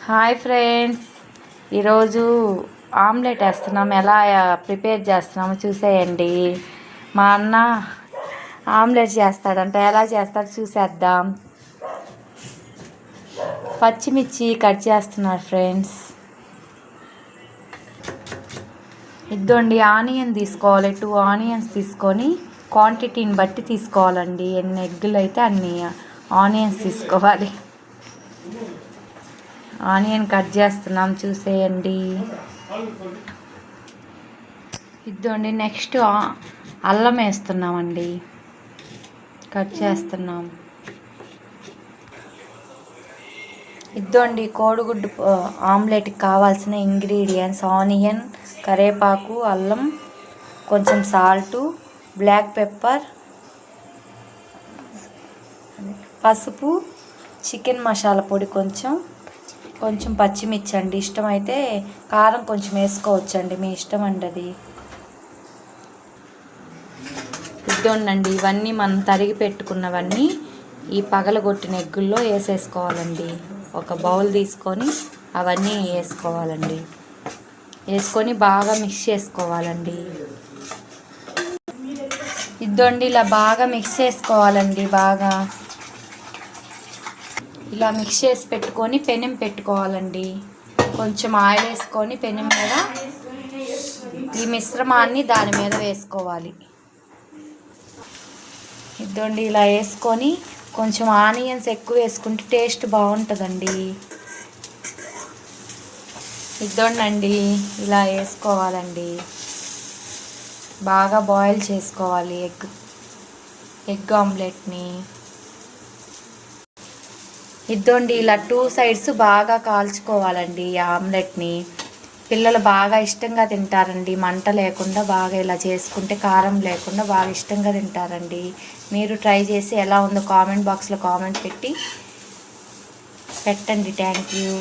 Hi friends, ఈరోజు omelette వేస్తున్నాం. ఎలా ప్రిపేర్ చేస్తున్నామో చూసేయండి. మా అన్న ఆమ్లెట్ చేస్తాడంట. ఎలా చేస్తాడో చూసేద్దాం. పచ్చిమిర్చి కట్ చేస్తున్నారు ఫ్రెండ్స్. ఇద్దండి, ఆనియన్ తీసుకోవాలి. 2 ఆనియన్స్ తీసుకొని క్వాంటిటీని బట్టి తీసుకోవాలండి. ఎన్ని ఎగ్గులు అయితే అన్ని ఆనియన్స్ తీసుకోవాలి. ఆనియన్ కట్ చేస్తున్నాం, చూసేయండి. ఇద్దండి, నెక్స్ట్ అల్లం వేస్తున్నామండి. కట్ చేస్తున్నాం. ఇద్దండి, కోడిగుడ్డు ఆమ్లెట్కి కావాల్సిన ఇంగ్రీడియంట్స్: ఆనియన్, కరివేపాకు, అల్లం, కొంచెం సాల్టు, బ్లాక్ పెప్పర్, పసుపు, చికెన్ మసాలా పొడి, కొంచెం పచ్చిమిర్చి అండి. ఇష్టమైతే కారం కొంచెం వేసుకోవచ్చండి, మీ ఇష్టం అండి అది. ఇద్దండి, ఇవన్నీ మనం తరిగి పెట్టుకున్నవన్నీ ఈ పగలగొట్టిన ఎగ్గుల్లో వేసేసుకోవాలండి. ఒక బౌల్ తీసుకొని అవన్నీ వేసుకోవాలండి. వేసుకొని బాగా మిక్స్ చేసుకోవాలండి. ఇద్దండి, ఇలా బాగా మిక్స్ చేసుకోవాలండి. బాగా ఇలా మిక్స్ చేసి పెట్టుకొని పెనం పెట్టుకోవాలండి. కొంచెం ఆయిల్ వేసుకొని పెనం మీద ఈ మిశ్రమాన్ని దాని మీద వేసుకోవాలి. ఇద్దండి, ఇలా వేసుకొని కొంచెం ఆనియన్స్ ఎక్కువ వేసుకుంటే టేస్ట్ బాగుంటుందండి. ఇద్దండి, ఇలా వేసుకోవాలండి. బాగా బాయిల్ చేసుకోవాలి ఎగ్ ఆమ్లెట్ని. ఇద్దండి, ఇలా 2 సైడ్స్ బాగా కాల్చుకోవాలండి ఈ ఆమ్లెట్ని. పిల్లలు బాగా ఇష్టంగా తింటారండి. మంట లేకుండా బాగా ఇలా చేసుకుంటే, కారం లేకుండా బాగా ఇష్టంగా తింటారండి. మీరు ట్రై చేసి ఎలా ఉందో కామెంట్ బాక్స్లో కామెంట్ పెట్టండి. Thank you.